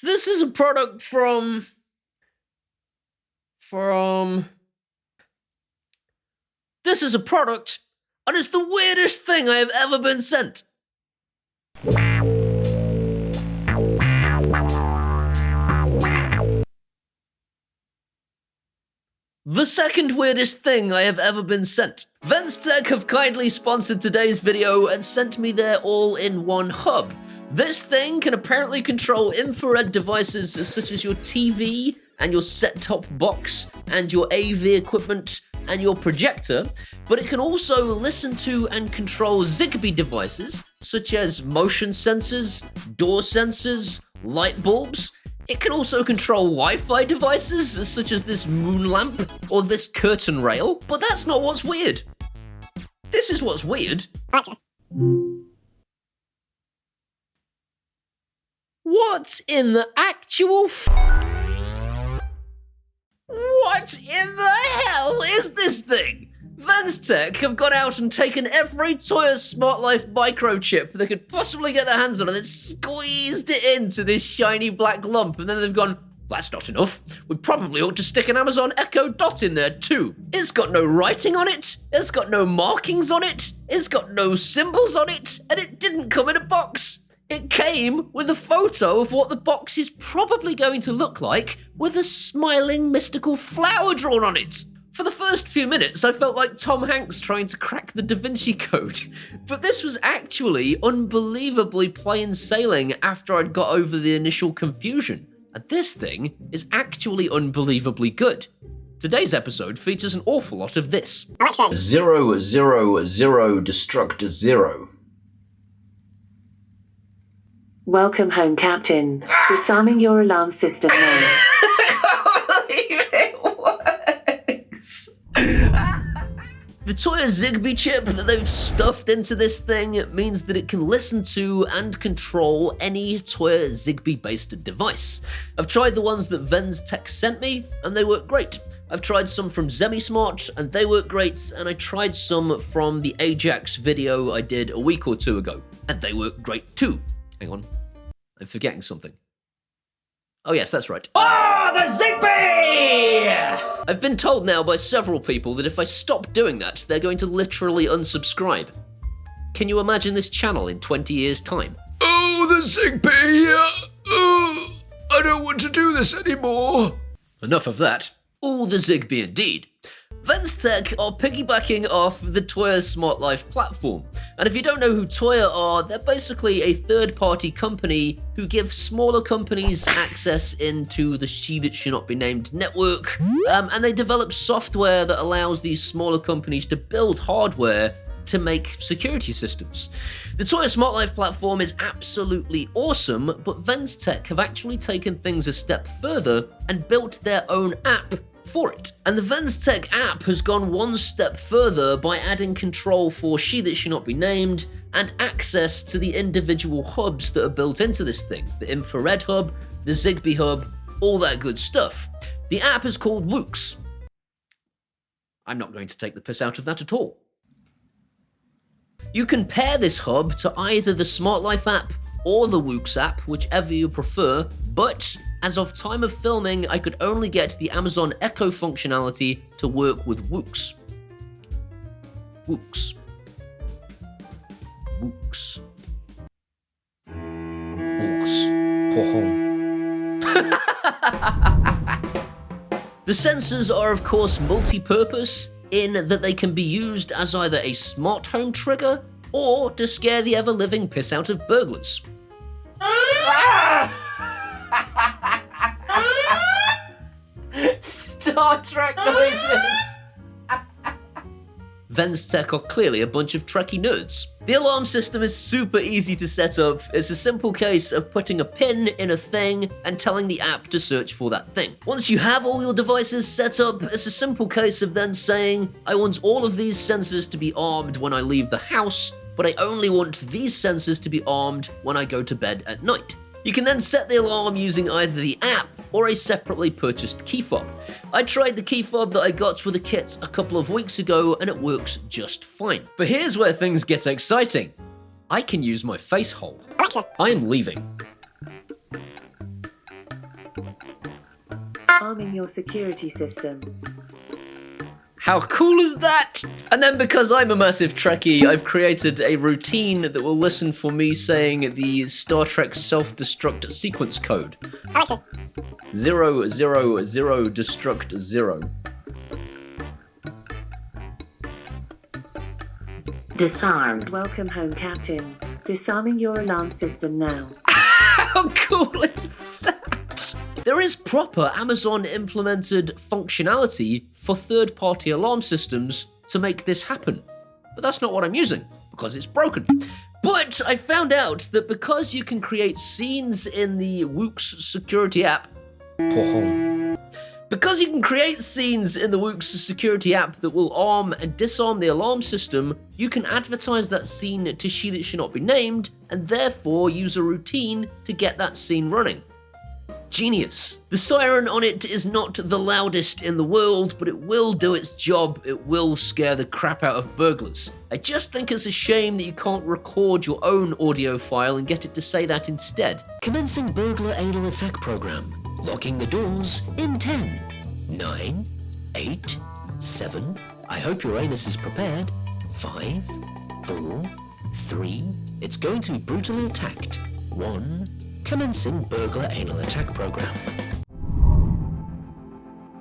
This is a product from... This is a product, and it's the weirdest thing I have ever been sent. The second weirdest thing I have ever been sent. Venztech have kindly sponsored today's video and sent me their all-in-one hub. This thing can apparently control infrared devices such as your TV and your set-top box and your AV equipment and your projector, but it can also listen to and control Zigbee devices such as motion sensors, door sensors, light bulbs. It can also control Wi-Fi devices such as this moon lamp or this curtain rail, but that's not what's weird. This is what's weird. What in the actual What in the hell is this thing? Venztech have gone out and taken every Tuya Smartlife microchip they could possibly get their hands on and then squeezed it into this shiny black lump, and then they've gone, that's not enough. We probably ought to stick an Amazon Echo Dot in there too. It's got no writing on it, it's got no markings on it, it's got no symbols on it, and it didn't come in a box. It came with a photo of what the box is probably going to look like with a smiling mystical flower drawn on it. For the first few minutes, I felt like Tom Hanks trying to crack the Da Vinci Code. But this was actually unbelievably plain sailing after I'd got over the initial confusion. And this thing is actually unbelievably good. Today's episode features an awful lot of this. 000 destruct 0. Welcome home, Captain. Disarming your alarm system now. The Tuya Zigbee chip that they've stuffed into this thing means that it can listen to and control any Tuya Zigbee based device. I've tried the ones that Venztech sent me and they work great. I've tried some from Smart and they work great, and I tried some from the Ajax video I did a week or two ago and they work great too. Hang on, I'm forgetting something. Oh yes, that's right. The Zigbee! I've been told now by several people that if I stop doing that, they're going to literally unsubscribe. Can you imagine this channel in 20 years' time? Oh, the Zigbee! I don't want to do this anymore. Enough of that. Oh, the Zigbee indeed. Venztech are piggybacking off the Tuya Smartlife platform. And if you don't know who Tuya are, they're basically a third-party company who give smaller companies access into the She That Should Not Be Named network. And they develop software that allows these smaller companies to build hardware to make security systems. The Tuya Smartlife platform is absolutely awesome, but Venztech have actually taken things a step further and built their own app for it. And the Venztech app has gone one step further by adding control for She That Should Not Be Named and access to the individual hubs that are built into this thing. The infrared hub, the Zigbee hub, all that good stuff. The app is called Woox. I'm not going to take the piss out of that at all. You can pair this hub to either the Smartlife app or the Woox app, whichever you prefer, but as of time of filming, I could only get the Amazon Echo functionality to work with Woox. Woox. Woox. Woox. Pohon. The sensors are of course multi-purpose in that they can be used as either a smart home trigger or to scare the ever-living piss out of burglars. Star Trek noises! Venztech are clearly a bunch of Trekkie nerds. The alarm system is super easy to set up. It's a simple case of putting a pin in a thing and telling the app to search for that thing. Once you have all your devices set up, it's a simple case of then saying, I want all of these sensors to be armed when I leave the house, but I only want these sensors to be armed when I go to bed at night. You can then set the alarm using either the app or a separately purchased key fob. I tried the key fob that I got with the kit a couple of weeks ago and it works just fine. But here's where things get exciting. I can use my face hold. Alexa. I am leaving. Arming your security system. How cool is that? And then because I'm a massive Trekkie, I've created a routine that will listen for me saying the Star Trek self-destruct sequence code. Alexa. 000 destruct 0. Disarmed. Welcome home, Captain. Disarming your alarm system now. How cool is that? There is proper Amazon implemented functionality for third-party alarm systems to make this happen. But that's not what I'm using, because it's broken. But I found out that because you can create scenes in the Woox security app, because you can create scenes in the Woox security app that will arm and disarm the alarm system, you can advertise that scene to She That Should Not Be Named, and therefore use a routine to get that scene running. Genius. The siren on it is not the loudest in the world, but it will do its job. It will scare the crap out of burglars. I just think it's a shame that you can't record your own audio file and get it to say that instead. Commencing burglar anal attack program. Locking the doors in 10, 9, 8, 7. I hope your anus is prepared. 5, 4, 3. It's going to be brutally attacked. 1. Commencing burglar anal attack program.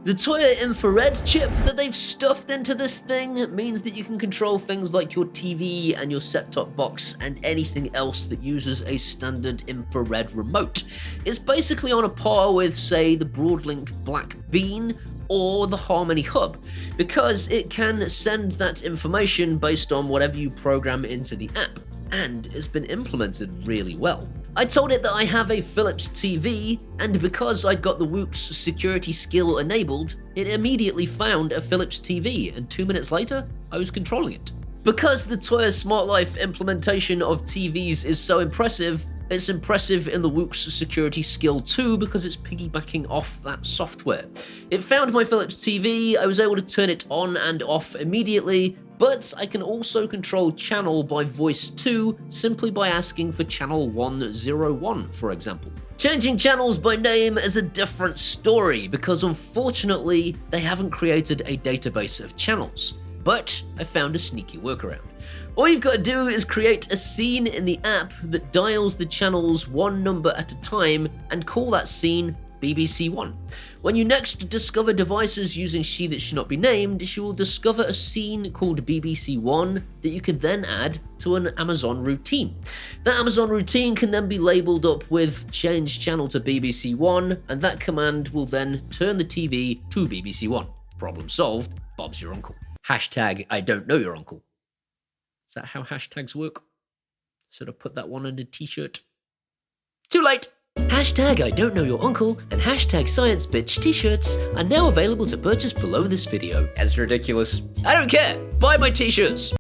The Tuya Infrared chip that they've stuffed into this thing means that you can control things like your TV and your set-top box and anything else that uses a standard infrared remote. It's basically on a par with, say, the Broadlink Black Bean or the Harmony Hub, because it can send that information based on whatever you program into the app, and it's been implemented really well. I told it that I have a Philips TV, and because I got the Woox security skill enabled, it immediately found a Philips TV, and 2 minutes later, I was controlling it. Because the Tuya Smartlife implementation of TVs is so impressive, it's impressive in the Woox security skill too, because it's piggybacking off that software. It found my Philips TV, I was able to turn it on and off immediately, but I can also control channel by voice too, simply by asking for channel 101, for example. Changing channels by name is a different story, because unfortunately, they haven't created a database of channels. But I found a sneaky workaround. All you've got to do is create a scene in the app that dials the channels one number at a time and call that scene BBC One. When you next discover devices using She That Should Not Be Named, she will discover a scene called BBC One that you can then add to an Amazon routine. That Amazon routine can then be labeled up with change channel to BBC One, and that command will then turn the TV to BBC One. Problem solved, Bob's your uncle. Hashtag I don't know your uncle. Is that how hashtags work? Should have put that one on a t-shirt. Too late! Hashtag I don't know your uncle and hashtag science bitch t-shirts are now available to purchase below this video. That's ridiculous. I don't care. Buy my t-shirts.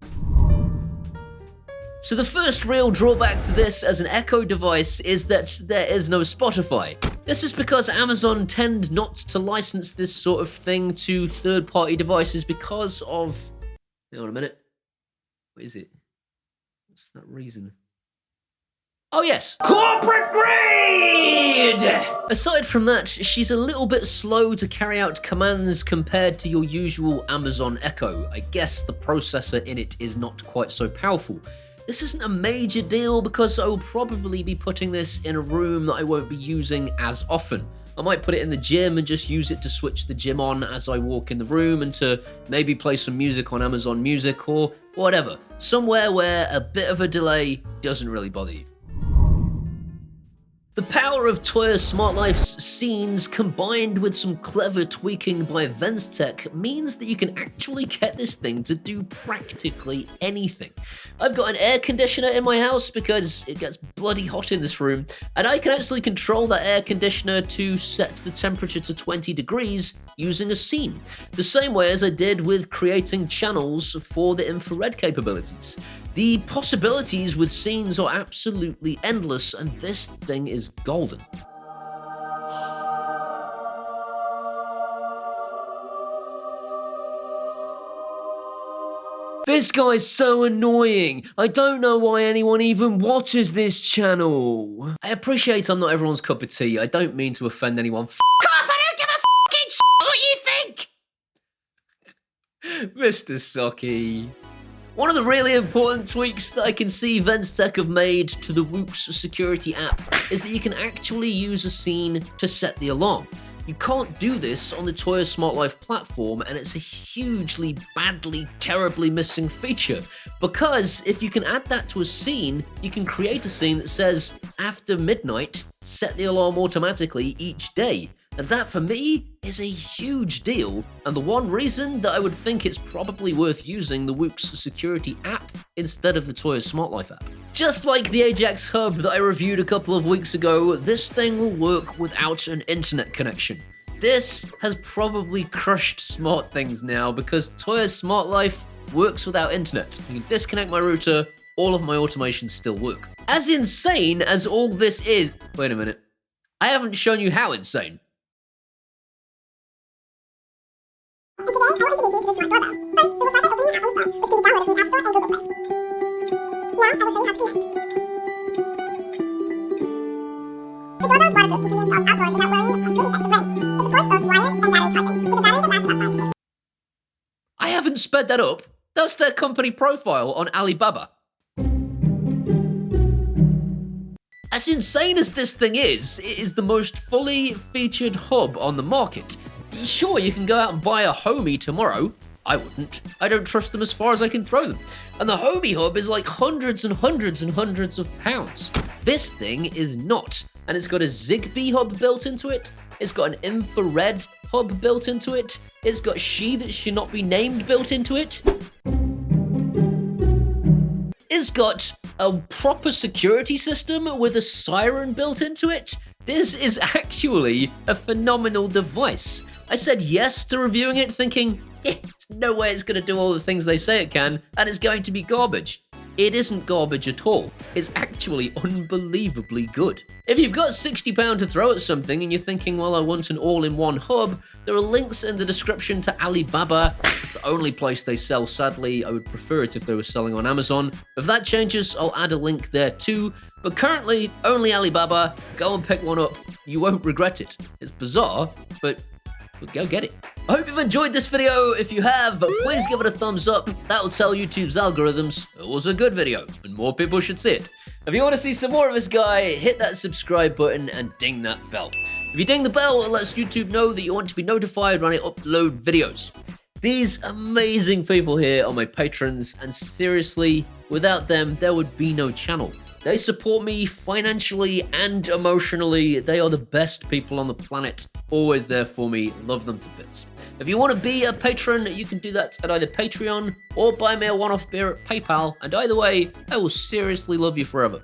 So the first real drawback to this as an Echo device is that there is no Spotify. This is because Amazon tend not to license this sort of thing to third-party devices because of... Hang on a minute. What is it? What's that reason? Oh yes, corporate greed! Aside from that, she's a little bit slow to carry out commands compared to your usual Amazon Echo. I guess the processor in it is not quite so powerful. This isn't a major deal because I will probably be putting this in a room that I won't be using as often. I might put it in the gym and just use it to switch the gym on as I walk in the room and to maybe play some music on Amazon Music or whatever. Somewhere where a bit of a delay doesn't really bother you. The power of Tuya Smartlife's scenes combined with some clever tweaking by Venztech means that you can actually get this thing to do practically anything. I've got an air conditioner in my house because it gets bloody hot in this room, and I can actually control that air conditioner to set the temperature to 20 degrees using a scene, the same way as I did with creating channels for the infrared capabilities. The possibilities with scenes are absolutely endless, and this thing is golden. This guy's so annoying. I don't know why anyone even watches this channel. I appreciate I'm not everyone's cup of tea. I don't mean to offend anyone. F off, I don't give a fucking shit what you think. Mr. Socky. One of the really important tweaks that I can see Venztech have made to the Whoops security app is that you can actually use a scene to set the alarm. You can't do this on the Tuya Smartlife platform, and it's a hugely, badly, terribly missing feature. Because if you can add that to a scene, you can create a scene that says, after midnight, set the alarm automatically each day. And that, for me, is a huge deal, and the one reason that I would think it's probably worth using the Whoops security app instead of the Tuya Smartlife app. Just like the Ajax Hub that I reviewed a couple of weeks ago, this thing will work without an internet connection. This has probably crushed smart things now because Tuya Smartlife works without internet. You can disconnect my router, all of my automations still work. As insane as all this is... Wait a minute. I haven't shown you how insane. And today, I will introduce you to the smart doorbell. First, we will start by opening Apple's Store, which can be downloaded from the App Store and Google Play. Now, I will show you how to connect. The doorbell's waterproof and can be installed outdoors without worrying about possible effects of rain. It supports both wired and battery charging, with a battery that lasts about 5 years. I haven't sped that up. That's their company profile on Alibaba. As insane as this thing is, it is the most fully featured hub on the market. Sure, you can go out and buy a Homey tomorrow. I wouldn't. I don't trust them as far as I can throw them. And the Homey hub is like hundreds and hundreds and hundreds of pounds. This thing is not. And it's got a Zigbee hub built into it. It's got an infrared hub built into it. It's got she that should not be named built into it. It's got a proper security system with a siren built into it. This is actually a phenomenal device. I said yes to reviewing it thinking, there's no way it's going to do all the things they say it can, and it's going to be garbage. It isn't garbage at all. It's actually unbelievably good. If you've got £60 to throw at something and you're thinking, well, I want an all-in-one hub, there are links in the description to Alibaba. It's the only place they sell, sadly. I would prefer it if they were selling on Amazon. If that changes, I'll add a link there too. But currently, only Alibaba. Go and pick one up. You won't regret it. It's bizarre, but go get it. I hope you've enjoyed this video. If you have, please give it a thumbs up. That will tell YouTube's algorithms it was a good video and more people should see it. If you want to see some more of this guy, hit that subscribe button and ding that bell. If you ding the bell, it lets YouTube know that you want to be notified when I upload videos. These amazing people here are my patrons, and seriously, without them, there would be no channel. They support me financially and emotionally. They are the best people on the planet. Always there for me. Love them to bits. If you want to be a patron, you can do that at either Patreon or buy me a one-off beer at PayPal. And either way, I will seriously love you forever.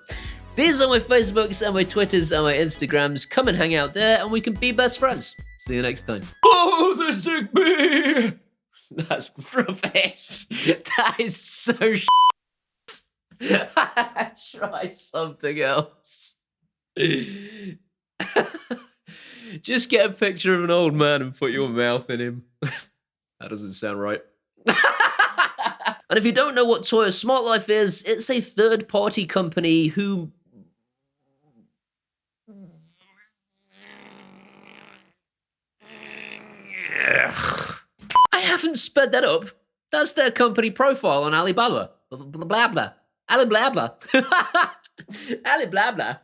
These are my Facebooks and my Twitters and my Instagrams. Come and hang out there and we can be best friends. See you next time. Oh, the Zigbee! That's rubbish. That is so Try something else. Just get a picture of an old man and put your mouth in him. That doesn't sound right. And if you don't know what Tuya Smartlife is, it's a third-party company who... I haven't sped that up. That's their company profile on Alibaba. Blah, blah, blah. Alibaba. Alibaba.